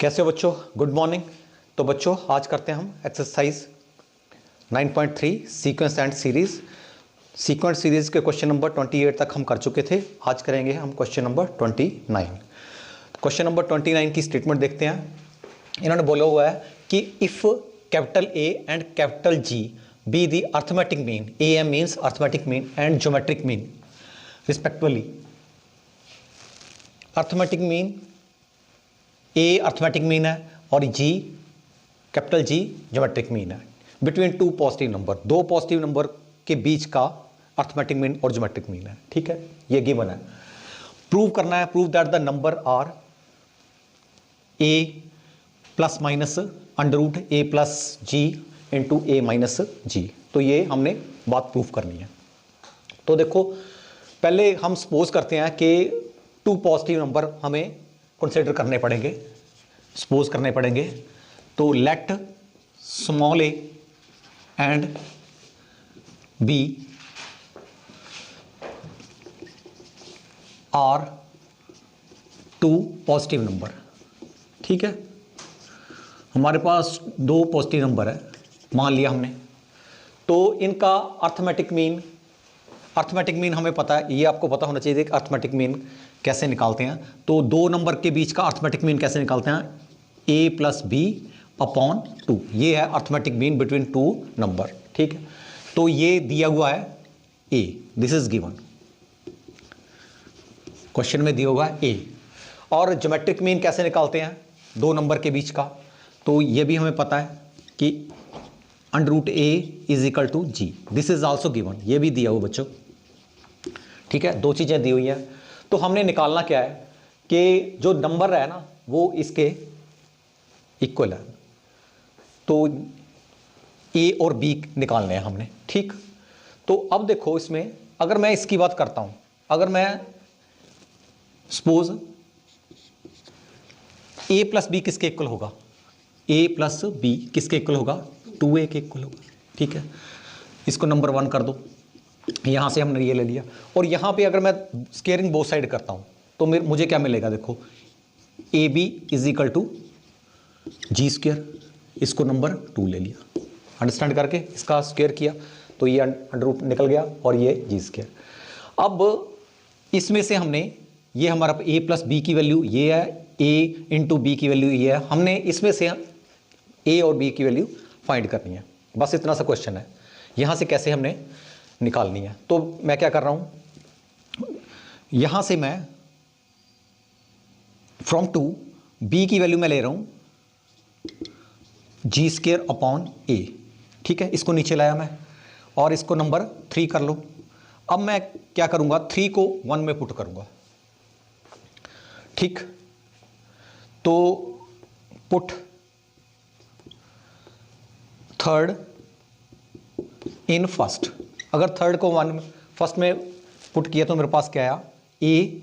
कैसे हो बच्चों? Good morning. तो बच्चों आज करते हैं हम exercise 9.3 sequence and series. Sequence series के क्वेश्चन नंबर 28 तक हम कर चुके थे। आज करेंगे हम क्वेश्चन नंबर 29। क्वेश्चन नंबर 29 की स्टेटमेंट देखते हैं। इन्होंने बोला हुआ है कि if capital A and capital G be the arithmetic mean, A M means arithmetic mean and geometric mean respectively. Arithmetic mean A arithmetic mean है और G capital G geometric mean है बिटवीन टू पॉजिटिव नंबर, दो positive number के बीच का arithmetic mean और geometric mean है। ठीक है, ये गिवन है। प्रूव करना है, prove that the number are A plus minus under root A plus ji into A minus जी। तो ये हमने बात प्रूव करनी है। तो देखो पहले हम सपोज करते हैं कि टू पॉजिटिव नंबर हमें कंसिडर करने पड़ेंगे, सपोज करने पड़ेंगे। तो let small a and b are two positive number. ठीक है, हमारे पास दो पॉजिटिव नंबर है मान लिया हमने। तो इनका अर्थमेटिक मीन हमें पता है, ये आपको पता होना चाहिए कि अर्थमेटिक मीन कैसे निकालते हैं। तो दो नंबर के बीच का अर्थमेटिक मीन कैसे निकालते हैं? a प्लस बी अपॉन 2, ये है arithmetic mean between two number. ठीक है, तो ये दिया हुआ है a, this is given, question में दिया हुआ है a। और ज्योमेट्रिक मीन कैसे निकालते हैं दो नंबर के बीच का? तो ये भी हमें पता है कि under root a is equal to G, this is also given, ये भी दिया हुआ बच्चों। ठीक है, दो चीज़ें दी हुई हैं। तो हमने निकालना क्या है कि जो नंबर है ना वो इसके इक्वल है। तो ए और बी निकालने हैं हमने। ठीक, तो अब देखो इसमें अगर मैं इसकी बात करता हूं, अगर मैं सपोज ए प्लस बी किसके इक्वल होगा? ए प्लस बी किसके इक्वल होगा? 2a के इक्वल होगा। ठीक है, इसको नंबर 1 कर दो, यहां से हमने ये ले लिया। और यहां पे अगर मैं स्केयरिंग बोथ साइड करता हूं तो मुझे क्या मिलेगा? देखो a b is equal to G square, इसको नंबर 2 ले लिया, अंडरस्टैंड करके इसका स्क्वेयर किया तो ये अंडर रूट निकल गया और ये जी स्क्वेयर। अब इसमें से हमने ये हमारा ए प्लस बी की वैल्यू ये है, ए इंटू बी की वैल्यू ये है, हमने इसमें से ए और बी की वैल्यू फाइंड करनी है। बस इतना सा क्वेश्चन है, यहां से कैसे हमने निकालनी है। तो मैं क्या कर रहा हूं, यहां से मैं फ्रॉम 2 बी की वैल्यू मैं ले रहा हूं जी स्क्वेयर अपॉन ए। ठीक है, इसको नीचे लाया मैं और इसको नंबर 3 कर लो। अब मैं क्या करूंगा, 3 को 1 में पुट करूंगा। ठीक, तो पुट थर्ड इन फर्स्ट। अगर थर्ड को 1 फर्स्ट में पुट किया तो मेरे पास क्या आया? A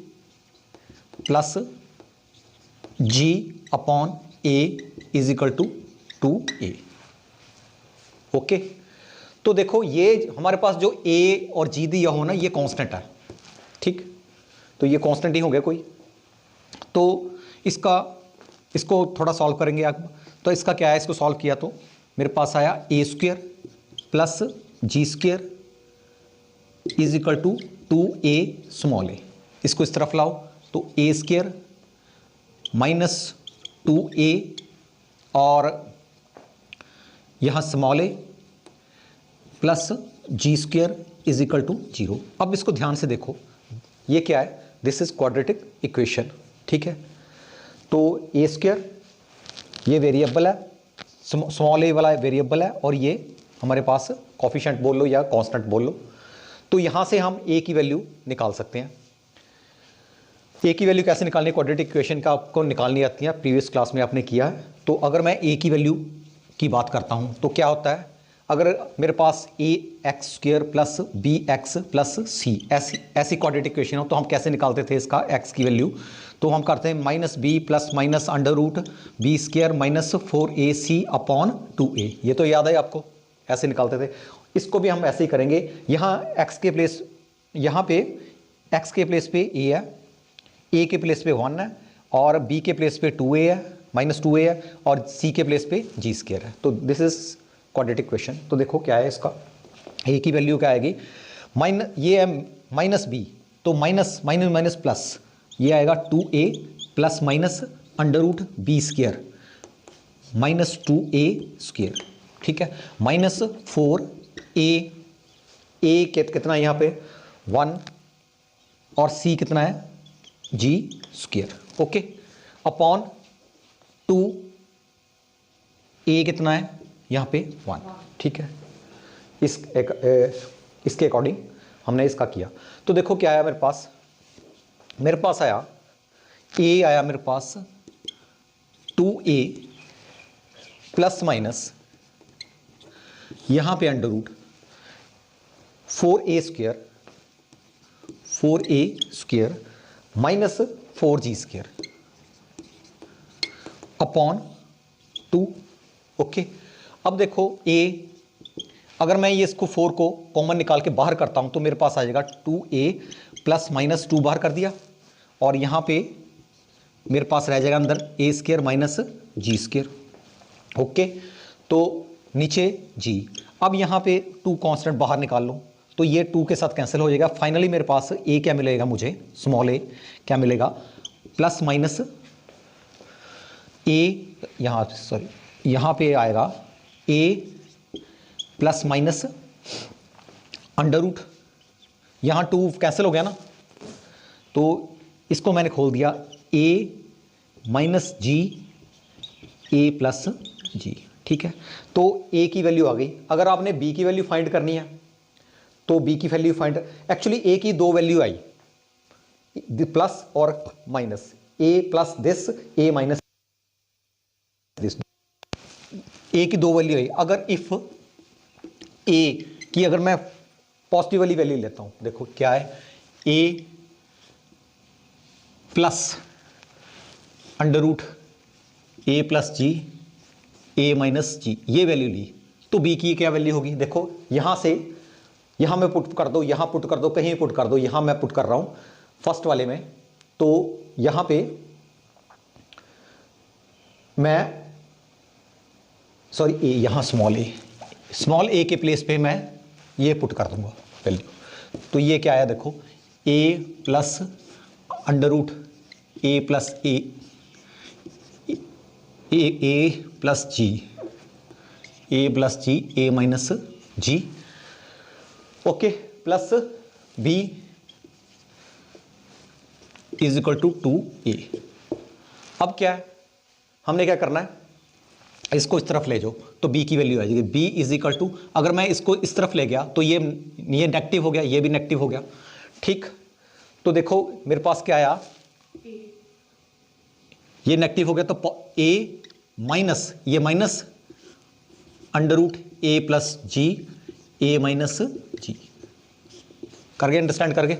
plus G upon A is equal to 2a। Okay, तो देखो ये हमारे पास जो a और g दिया हो ना ये कांस्टेंट है। ठीक, तो ये कांस्टेंट ही हो गया कोई। तो इसको थोड़ा सॉल्व करेंगे आप। तो इसका क्या है, इसको सॉल्व किया तो मेरे पास आया a square plus G square is equal to 2a small A. इसको इस तरफ लाओ तो a स्क्वेयर माइनस 2a और यहां small a plus G square is equal to 0। अब इसको ध्यान से देखो, ये क्या है? This is quadratic equation. ठीक है, तो ए स्क्वेयर ये वेरिएबल है, स्मॉल ए वाला वेरिएबल है और ये हमारे पास कोफिशिएंट बोल लो या कांस्टेंट बोल लो। तो यहां से हम ए की वैल्यू निकाल सकते हैं। ए की वैल्यू कैसे निकालनी है? क्वाड्रेटिक इक्वेशन का आपको निकालनी आती है, प्रीवियस क्लास में आपने किया है। तो अगर मैं ए की वैल्यू की बात करता हूं तो क्या होता है, अगर मेरे पास A x square plus B x plus C ऐसी क्वाड्रेटिक इक्वेशन हो तो हम कैसे निकालते थे इसका एक्स की वैल्यू? तो हम करते हैं minus b plus minus under root b square minus 4ac upon 2a। ये तो याद है आपको, ऐसे निकालते थे। इसको भी हम ऐसे ही करेंगे। यहाँ एक्स के प्लेस, यहाँ पे एक्स के प्लेस पे ए है, ए के प्लेस पे 1 है और बी के प्लेस पे 2a है -2a है और c के प्लेस पे जी स्क्वायर है। तो दिस इज क्वाड्रेटिक क्वेश्चन। तो देखो क्या है इसका, a की वैल्यू क्या आएगी, ये है -b, तो माइनस माइनस माइनस प्लस, ये आएगा 2a plus minus under root b square -2a square, ठीक है, -4a, a कितना है यहाँ पे 1 और c कितना है g square, okay, upon 2a कितना है यहाँ पे 1, ठीक है। इसके अकॉर्डिंग हमने इसका किया। तो देखो क्या आया मेरे पास आया a आया मेरे पास 2a प्लस माइनस यहाँ पे under root 4a square minus 4g square upon 2, okay. अब देखो a, अगर मैं ये इसको 4 को कॉमन निकाल के बाहर करता हूं तो मेरे पास आ जाएगा 2a प्लस माइनस 2 बाहर कर दिया और यहां पे मेरे पास रह जाएगा अंदर a square minus G square, okay. तो नीचे g, अब यहां पे 2 कांस्टेंट बाहर निकाल लो तो ये 2 के साथ कैंसिल हो जाएगा। फाइनली मेरे पास a क्या मिलेगा, मुझे स्मॉल a क्या मिलेगा, प्लस माइनस a, यहाँ पे आएगा a plus minus under root, यहाँ 2 कैंसिल हो गया ना, तो इसको मैंने खोल दिया a minus G a plus G, ठीक है। तो a की वैल्यू आ गई। अगर आपने b की वैल्यू फाइंड करनी है तो b की वैल्यू फाइंड, एक्चुअली a की 2 वैल्यू आई, प्लस और minus, a plus this, a minus this, a की 2 वैल्यू आई। अगर इफ a की अगर मैं पॉजिटिव वाली वैल्यू लेता हूं, देखो क्या है, a plus under root a plus G, a minus G, ये वैल्यू ली, तो b की क्या वैल्यू होगी, देखो यहां से यहां में पुट कर दो, यहां पुट कर दो, कहीं पुट कर दो, यहां मैं पुट कर रहा हूं फर्स्ट वाले में, तो यहां पे मैं सॉरी a, यहां स्मॉल a के प्लेस पे मैं ये पुट कर दूंगा वैल्यू। तो ये क्या आया, देखो a plus under root a plus a plus G, a plus G, a minus G, okay, plus b is equal to 2a। अब क्या है, हमने क्या करना है, इसको इस तरफ ले जाओ तो b की वैल्यू आ जाएगी, b इज इक्वल टू, अगर मैं इसको इस तरफ ले गया तो ये नेगेटिव हो गया, ये भी नेगेटिव हो गया, ठीक। तो देखो मेरे पास क्या आया, ये नेगेटिव हो गया तो a माइनस, ये minus under root a plus G, a minus G, कर गए, अंडरस्टैंड कर गए,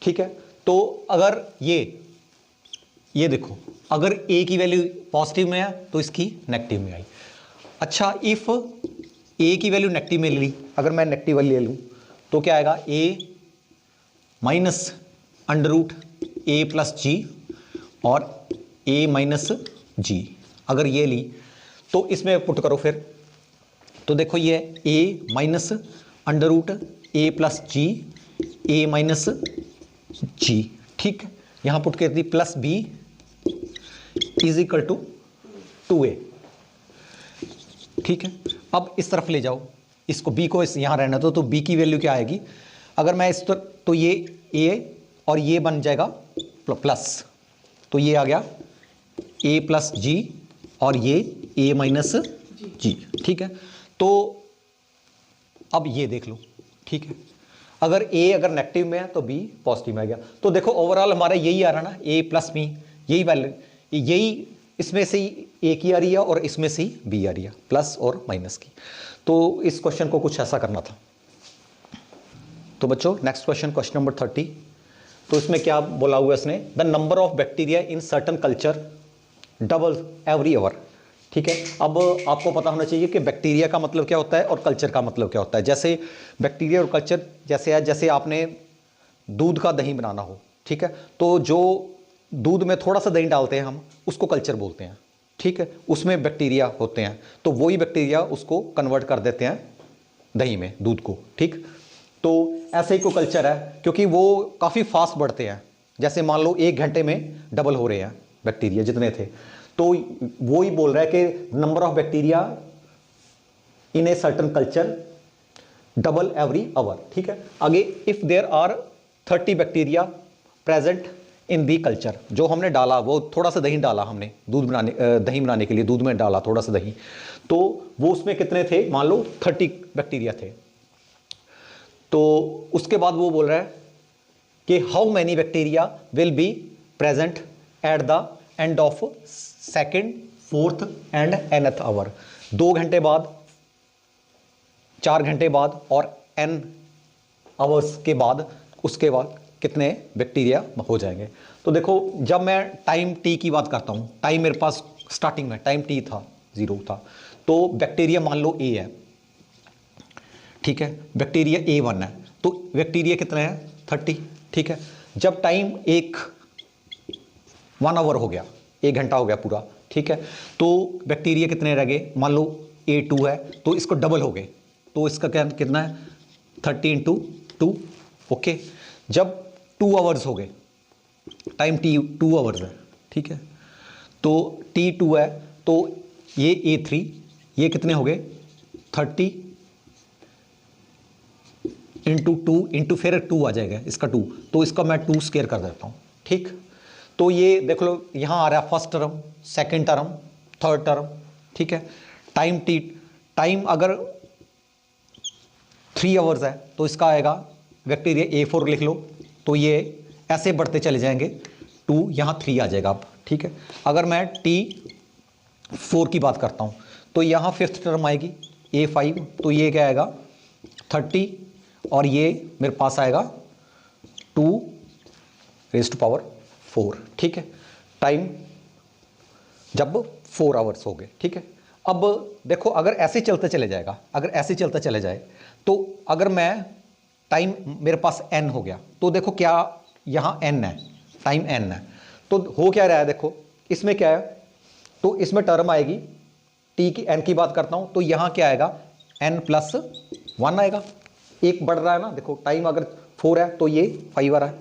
ठीक है। तो अगर ये देखो, अगर a की वैल्यू पॉजिटिव में है तो इसकी नेगेटिव में आई। अच्छा, इफ a की वैल्यू नेगेटिव में ली, अगर मैं नेगेटिव वाली ले लूं तो क्या आएगा, a minus under root a plus G और a माइनस जी, अगर ये ली तो इसमें पुट करो फिर, तो देखो ये a minus under root a plus G, a minus G, ठीक है, यहां पुट कर दी, plus b is equal to 2a, ठीक है। अब इस तरफ ले जाओ इसको, b को इस यहां रहना तो b की वैल्यू क्या आएगी, अगर मैं इस तरफ, तो ये a और ये बन जाएगा प्लस, तो ये आ गया a प्लस जी और ये a माइनस जी, ठीक है। तो अब ये देख लो, ठीक है, अगर a अगर नेगेटिव में है तो b पॉजिटिव में आ गया। तो देखो ओवरऑल हमारा यही आ रहा ना, a प्लस b, यही वैल्यू, यही इसमें से ही a की आ रही है और इसमें से ही b आ रही है, प्लस और माइनस की। तो इस क्वेश्चन को कुछ ऐसा करना था। तो बच्चों नेक्स्ट क्वेश्चन, क्वेश्चन नंबर 30। तो इसमें क्या बोला हुआ है इसने, the number of bacteria in certain culture double every hour, ठीक है। अब आपको पता होना चाहिए कि बैक्टीरिया का मतलब क्या होता है और कल्चर का मतलब क्या होता है। जैसे बैक्टीरिया और कल्चर जैसे है, जैसे आपने दूध का दही बनाना हो, ठीक है, तो जो दूध में थोड़ा सा दही डालते हैं हम, उसको कल्चर बोलते हैं, ठीक है, उसमें बैक्टीरिया होते हैं, तो वही बैक्टीरिया उसको कन्वर्ट कर देते हैं दही में, दूध को। ठीक, तो ऐसे ही को कल्चर है, क्योंकि वो काफ़ी फास्ट बढ़ते हैं, जैसे मान लो 1 घंटे में डबल हो रहे हैं बैक्टीरिया जितने थे, तो वो ही बोल रहा है कि number of bacteria in a certain culture double every hour. ठीक है, आगे if there are 30 bacteria present in the culture, जो हमने डाला वो थोड़ा सा दही डाला हमने दूध बनाने, दही बनाने के लिए दूध में डाला थोड़ा सा दही, तो वो उसमें कितने थे, मान लो 30 बैक्टीरिया थे। तो उसके बाद वो बोल रहा है कि how many bacteria will be present at the end of second, fourth and nth hour. 2 घंटे बाद, 4 घंटे बाद और n आवर्स के बाद, उसके बाद कितने बैक्टीरिया हो जाएंगे। तो देखो, जब मैं टाइम t की बात करता हूँ, टाइम मेरे पास स्टार्टिंग में टाइम t था, 0 था, तो बैक्टीरिया मान लो a है, ठीक है, बैक्टीरिया A1 है, तो बैक्टीरिया कितने हैं, 30। ठीक है, जब टाइम 1 आवर हो गया, 1 घंटा हो गया पूरा, ठीक है, तो बैक्टीरिया कितने रह गए, मान लो A2 है, तो इसको डबल हो गए, तो इसका क्या कितना है, 30 × 2। ओके, जब 2 आवर्स हो गए, टाइम t 2 आवर्स है, ठीक है, तो T2 है, तो ये A3, ये कितने हो गए, 30 × 2 इंटू फिर 2 आ जाएगा इसका 2, तो इसका मैं 2 स्क्वायर कर देता हूँ। ठीक, तो ये देख लो यहाँ आ रहा है first term, second term, third term. ठीक है, टाइम अगर 3 आवर्स है तो इसका आएगा बैक्टीरिया A4 लिख लो, तो ये ऐसे बढ़ते चले जाएंगे, 2 यहाँ 3 आ जाएगा अब। ठीक है, अगर मैं T4 की बात करता हूँ तो यहाँ फिफ्थ टर्म आएगी A5, तो ये क्या आएगा 30, और ये मेरे पास आएगा 2⁴। ठीक है, टाइम जब 4 आवर्स हो गए। ठीक है, अब देखो अगर ऐसे चलते चले जाएगा, अगर ऐसे चलता चले जाए, तो अगर मैं टाइम मेरे पास n हो गया, तो देखो क्या यहाँ n है, टाइम n है, तो हो क्या रहा है, देखो इसमें क्या है, तो इसमें टर्म आएगी t की, n की बात करता हूँ, तो यहाँ क्या आएगा n+1 आएगा, एक बढ़ रहा है ना, देखो टाइम अगर 4 है तो ये 5 आ रहा है,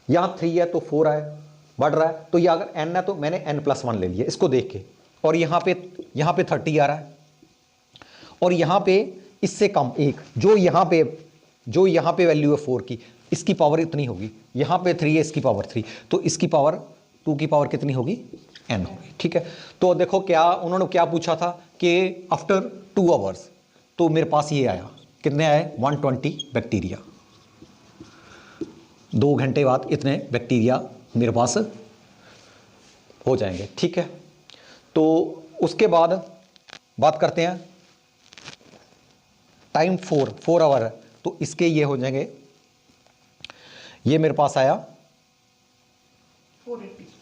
यहाँ 3 है तो 4 है, बढ़ रहा है, तो ये अगर n है तो मैंने n+1 ले लिया इसको देख के, और यहाँ पे 30 आ रहा है, और यहाँ पे इससे कम एक, जो यहाँ पे वैल्यू है 4 की, इसकी पावर इतनी होगी, यहाँ पे 3 है, इसकी पावर 3, तो इसकी पावर 2 की पावर कितनी होगी, n होगी। ठीक है, तो देखो क्या उन्होंने क्या पूछा था कि आफ्टर 2 आवर्स, तो मेरे पास ये आया, कितने आए, 120 बैक्टीरिया। 2 घंटे बाद इतने बैक्टीरिया मेरे पास हो जाएंगे। ठीक है, तो उसके बाद बात करते हैं टाइम 4 आवर है, तो इसके ये हो जाएंगे, ये मेरे पास आया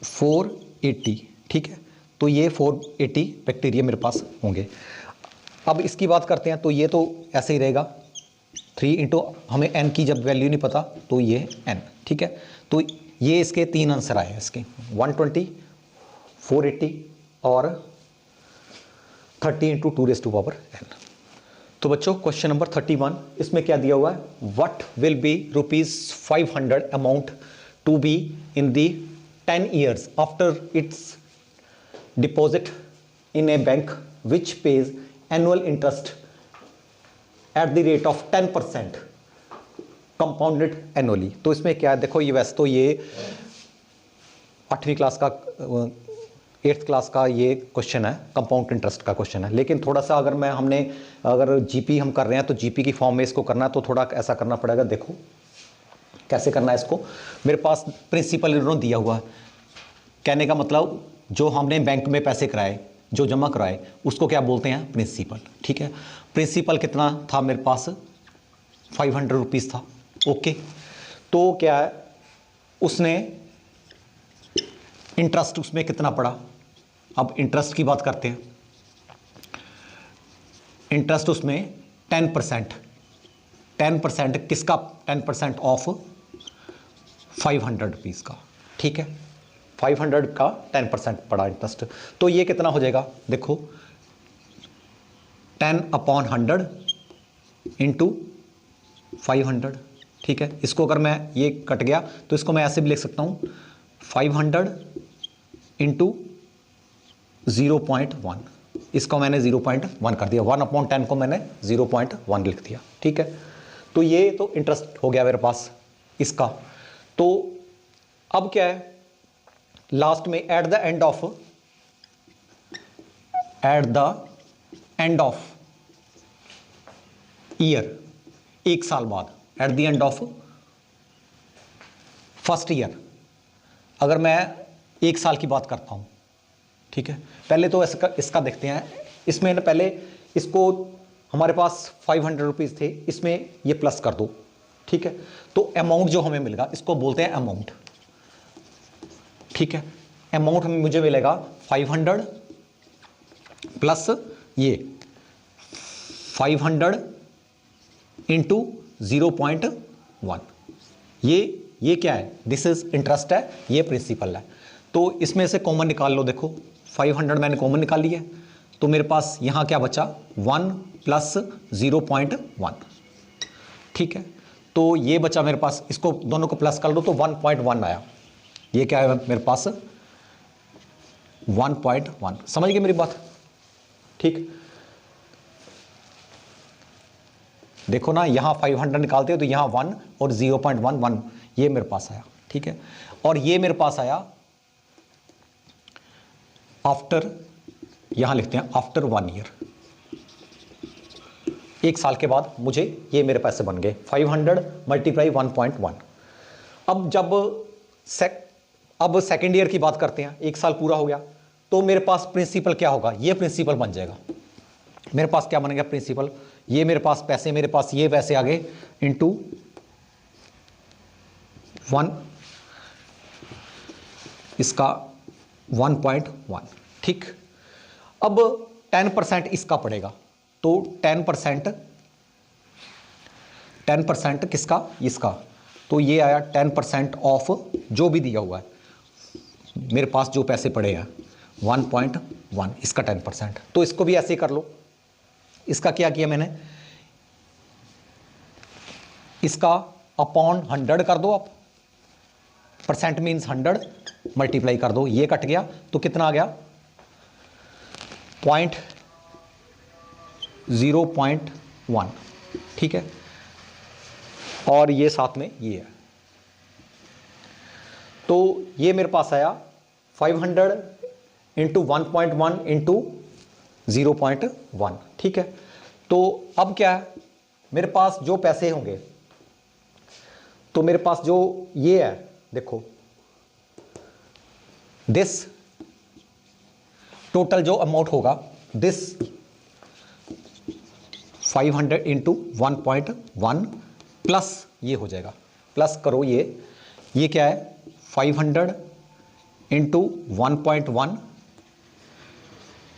480। ठीक है, तो ये 480 बैक्टीरिया मेरे पास होंगे। अब इसकी बात करते हैं, तो ये तो ऐसे ही रहेगा 3 इंटू, हमें n की जब वैल्यू नहीं पता तो ये n। ठीक है, तो ये इसके 3 आंसर आए इसके, 120, 480 और 30 × 2⁴n। तो बच्चों क्वेश्चन नंबर 31, इसमें क्या दिया हुआ है, what will be ₹500 amount to be in the 10 years after its deposit in a bank which pays annual interest at the rate of 10% compounded annually. तो इसमें क्या है, देखो ये वैसे तो ये 8वीं क्लास का 8th क्लास का ये क्वेश्चन है, कंपाउंड इंटरेस्ट का क्वेश्चन है, लेकिन थोड़ा सा अगर अगर जीपी हम कर रहे हैं तो जीपी की फॉर्म में इसको करना है, तो थोड़ा ऐसा करना पड़ेगा। देखो कैसे करना है इसको, मेरे पास प्रिंसिपल इन्होंने दिया हुआ है, कहने का मतलब जो हमने बैंक में पैसे कराए, जो जमा कराए, उसको क्या बोलते हैं, प्रिंसिपल। ठीक है, प्रिंसिपल कितना था मेरे पास, 500 रुपीज़ था। ओके, तो क्या है, उसने इंटरेस्ट उसमें कितना पड़ा, अब इंटरेस्ट की बात करते हैं। इंटरेस्ट उसमें 10%, 10% किसका, 10% ऑफ 500 रुपीज़ का। ठीक है, 500 का 10% पड़ा इंटरेस्ट, तो ये कितना हो जाएगा देखो 10/100 इंटू 500, ठीक है। इसको अगर मैं ये कट गया तो इसको मैं ऐसे भी लिख सकता हूँ 500 इंटू 0.1, इसको मैंने 0.1 कर दिया, 1/10 को मैंने 0.1 लिख दिया, ठीक है। तो ये तो इंटरेस्ट हो गया मेरे पास इसका। तो अब क्या है लास्ट में eight the end of year, एक साल बाद, eight the end of first year, अगर मैं एक साल की बात करता हूं, ठीक है। पहले तो इसका देखते हैं, इसमें ना पहले इसको हमारे पास 500 रुपीज़ थे, इसमें ये प्लस कर दो, ठीक है। तो अमाउंट जो हमें मिलेगा इसको बोलते हैं अमाउंट, ठीक है। अमाउंट हमें मुझे मिलेगा 500 प्लस ये 500 इंटू 0.1, ये क्या है, दिस इज इंटरेस्ट है, ये प्रिंसिपल है। तो इसमें से कॉमन निकाल लो, देखो 500 मैंने कॉमन निकाल लिया है, तो मेरे पास यहाँ क्या बचा 1 प्लस 0.1, ठीक है। तो ये बचा मेरे पास, इसको दोनों को प्लस कर लो तो 1.1 आया, ये क्या है मेरे पास 1.1, समझ गए मेरी बात, ठीक। देखो ना यहाँ 500 निकालते हो तो यहाँ 1 और 0.11 ये मेरे पास आया, ठीक है। और ये मेरे पास आया आफ्टर, यहां लिखते हैं आफ्टर 1 ईयर, एक साल के बाद मुझे ये मेरे पैसे बन गए 500 मल्टीप्लाई 1.1। अब अब सेकेंड ईयर की बात करते हैं, एक साल पूरा हो गया, तो मेरे पास प्रिंसिपल क्या होगा, ये प्रिंसिपल बन जाएगा। मेरे पास क्या बनेगा प्रिंसिपल, ये मेरे पास पैसे, मेरे पास ये पैसे आ गए इंटू 1, इसका 1.1, ठीक। अब 10% इसका पड़ेगा, तो 10% किसका, इसका, तो ये आया 10% ऑफ जो भी दिया हुआ है, मेरे पास जो पैसे पड़े हैं 1.1, इसका 10%। तो इसको भी ऐसे ही कर लो, इसका क्या किया मैंने, इसका अपॉन 100 कर दो आप, परसेंट मीन्स 100, मल्टीप्लाई कर दो, ये कट गया तो कितना आ गया 0.1, ठीक है। और ये साथ में ये है, तो ये मेरे पास आया 500 इंटू 1.1 इंटू 0.1, ठीक है। तो अब क्या है, मेरे पास जो पैसे होंगे, तो मेरे पास जो ये है देखो, दिस टोटल जो अमाउंट होगा, दिस 500 इंटू 1.1 प्लस ये हो जाएगा, प्लस करो ये क्या है 500 इंटू 1.1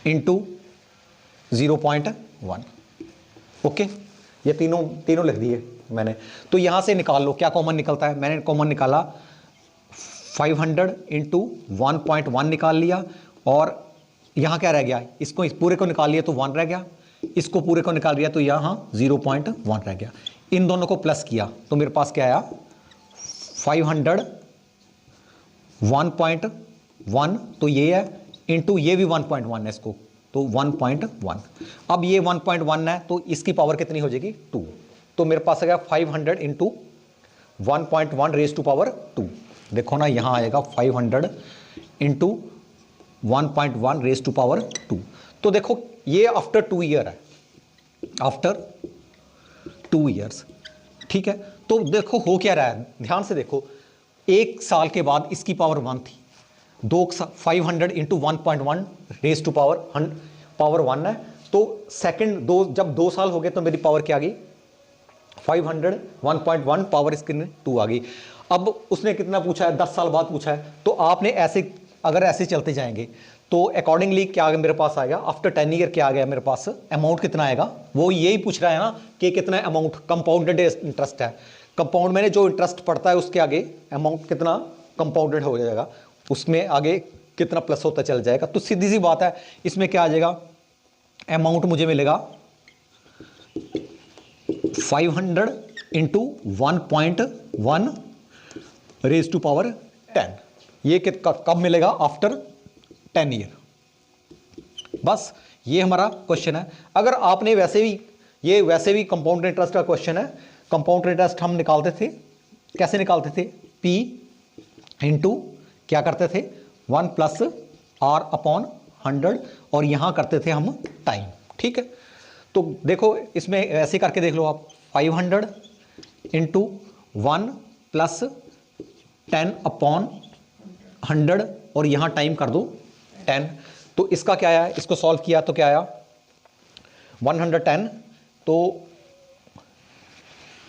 इंटू 0.1, ओके। ये तीनों लिख दिए मैंने। तो यहां से निकाल लो क्या कॉमन निकलता है, मैंने कॉमन निकाला 500 इंटू 1.1 निकाल लिया, और यहाँ क्या रह गया, इसको इस पूरे को निकाल लिया तो 1 रह गया, इसको पूरे को निकाल लिया तो यहाँ 0.1 रह गया। इन दोनों को प्लस किया तो मेरे पास क्या आया 500 1.1, तो ये है इंटू ये भी 1.1 है, इसको तो 1.1। अब ये 1.1 है तो इसकी पावर कितनी हो जाएगी 2, तो मेरे पास आ गया 500 इंटू 1.1 रेज टू पावर 2। देखो ना यहाँ आएगा 500 इंटू 1.1 रेज टू पावर 2। तो देखो ये आफ्टर 2 ईयर है, आफ्टर 2 ईयर्स, ठीक है। तो देखो हो क्या रहा है, ध्यान से देखो, एक साल के बाद इसकी पावर 1 थी, 500 इंटू 1.1 रेज टू पावर 1 है, तो सेकंड जब 2 साल हो गए तो मेरी पावर क्या आ गई 500 1.1 पावर इसके 2 आ गई। अब उसने कितना पूछा है 10 साल बाद पूछा है, तो आपने ऐसे अगर ऐसे चलते जाएंगे तो अकॉर्डिंगली क्या आ गया मेरे पास आएगा आफ्टर 10 ईयर क्या आ गया मेरे पास अमाउंट कितना आएगा, वो यही पूछ रहा है ना कि कितना अमाउंट, कंपाउंडेड इंटरेस्ट है, कंपाउंड मैंने जो इंटरेस्ट पड़ता है उसके आगे अमाउंट कितना कंपाउंडेड हो जाएगा, उसमें आगे कितना प्लस होता चल जाएगा। तो सीधी सी बात है, इसमें क्या आ जाएगा, अमाउंट मुझे मिलेगा 500 इंटू 1.1 रेज टू पावर 10। ये कब मिलेगा, आफ्टर 10 ईयर। बस ये हमारा क्वेश्चन है। अगर आपने वैसे भी कंपाउंड इंटरेस्ट का क्वेश्चन है। कंपाउंड इंटरेस्ट हम निकालते थे, कैसे निकालते थे, P इंटू क्या करते थे 1 प्लस R अपॉन 100, और यहां करते थे हम टाइम। ठीक है, तो देखो इसमें ऐसे करके देख लो आप, 500 इंटू 1 प्लस 10 अपॉन 100 और यहां टाइम कर दो 10। तो इसका क्या आया, इसको सॉल्व किया तो क्या आया 110, तो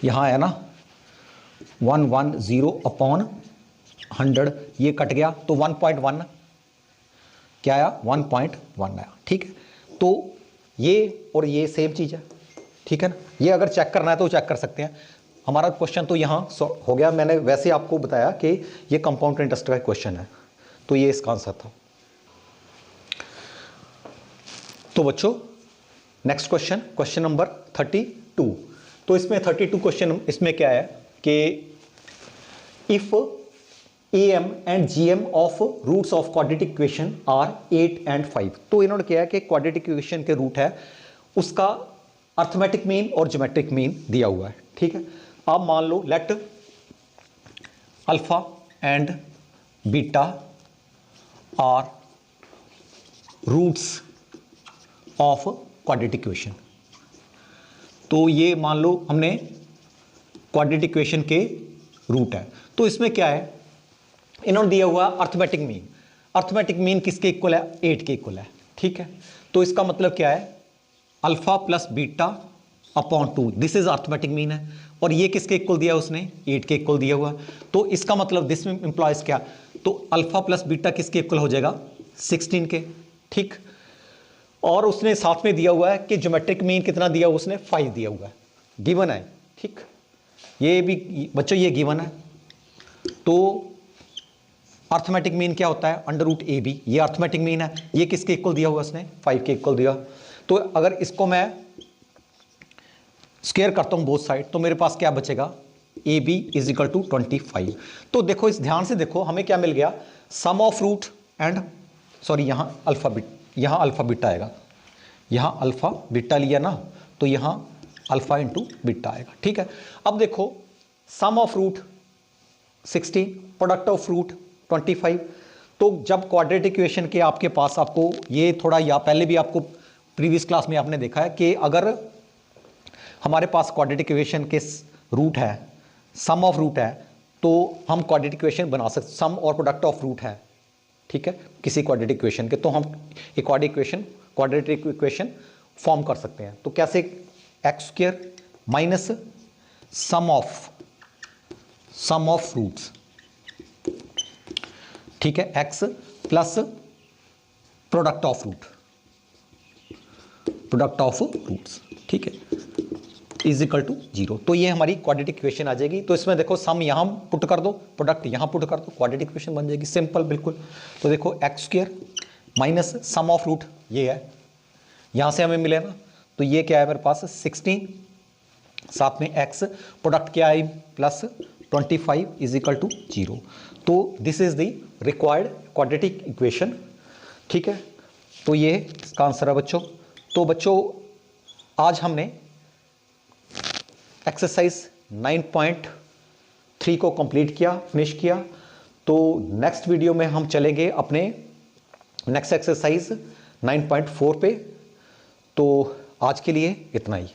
यहां आया ना 110 अपॉन 100, ये कट गया तो 1.1 क्या आया, 1.1 आया। ठीक है, तो ये और ये सेम चीज़ है। ठीक है ना, ये अगर चेक करना है तो चेक कर सकते हैं। हमारा क्वेश्चन तो यहाँ हो गया। मैंने वैसे आपको बताया कि ये कंपाउंड इंटरेस्ट का क्वेश्चन है, तो ये इसका आंसर था। तो बच्चों नेक्स्ट क्वेश्चन, क्वेश्चन नंबर 32। तो इसमें 32 क्वेश्चन इसमें क्या है कि if AM and GM of roots of quadratic equation are 8 and 5। तो इन्होंने क्या है कि क्वाड्रेटिक इक्वेशन के रूट है, उसका अर्थमेटिक मीन और ज्योमेट्रिक मीन दिया हुआ है। ठीक है, आप मान लो let alpha and beta are roots of quadratic equation. तो ये मान लो हमने क्वाड्रेटिक इक्वेशन के रूट है। तो इसमें क्या है, इन्होंने दिया हुआ अर्थमेटिक मीन। अर्थमेटिक मीन किसके इक्वल है, 8 के इक्वल है। ठीक है, तो इसका मतलब क्या है, alpha plus beta upon 2, this is arithmetic mean है। और ये किसके इक्वल दिया उसने, 8 के इक्वल दिया हुआ। तो इसका मतलब दिस में इंप्लॉयज क्या, तो अल्फा प्लस बीटा किसके इक्वल हो जाएगा, 16 के। ठीक, और उसने साथ में दिया हुआ है कि ज्योमेट्रिक मीन कितना दिया, उसने 5 दिया हुआ है, गिवन है। ठीक, ये भी बच्चों ये गिवन है। तो अर्थमेटिक मीन क्या होता है, अंडर रूट AB, ये अर्थमेटिक मीन है। ये किसके इक्वल दिया हुआ उसने, 5 के इक्वल दिया। तो अगर इसको मैं स्क्वायर करता हूं बोथ साइड, तो मेरे पास क्या बचेगा, AB इज इक्वल टू 25। तो देखो इस ध्यान से देखो, हमें क्या मिल गया, सम ऑफ रूट एंड सॉरी यहाँ अल्फा बीटा आएगा, यहाँ अल्फा बीटा लिया ना, तो यहाँ अल्फा इंटू बीटा आएगा। ठीक है, अब देखो sum of root 16, product of root 25। तो जब क्वाड्रेटिक इक्वेशन के आपके पास, आपको ये थोड़ा या पहले भी आपको प्रीवियस क्लास में आपने देखा है कि अगर हमारे पास क्वाड्रेटिक इक्वेशन के रूट है, सम ऑफ रूट है, तो हम क्वाड्रेटिक इक्वेशन बना सकते, सम और प्रोडक्ट ऑफ रूट है। ठीक है, किसी क्वाड्रेटिक इक्वेशन के, तो हम एक क्वाड्रेटिक इक्वेशन फॉर्म कर सकते हैं। तो कैसे, x² minus sum of roots, ठीक है, x plus product of roots, ठीक है, इज इक्वल टू 0। तो ये हमारी क्वाड्रेटिक इक्वेशन आ जाएगी। तो इसमें देखो सम यहाँ पुट कर दो, प्रोडक्ट यहाँ पुट कर दो, क्वाड्रेटिक इक्वेशन बन जाएगी, सिंपल बिल्कुल। तो देखो x² minus sum of root ये है, यहाँ से हमें मिले ना, तो ये क्या है मेरे पास 16, साथ में x, प्रोडक्ट क्या है प्लस 25 इज इक्वल टू 0। तो this is the required quadratic equation. ठीक है, तो ये इसका आंसर है बच्चों। तो बच्चों आज हमने एक्सरसाइज 9.3 को कंप्लीट किया, फिनिश किया। तो नेक्स्ट वीडियो में हम चलेंगे अपने नेक्स्ट एक्सरसाइज 9.4 पे। तो आज के लिए इतना ही।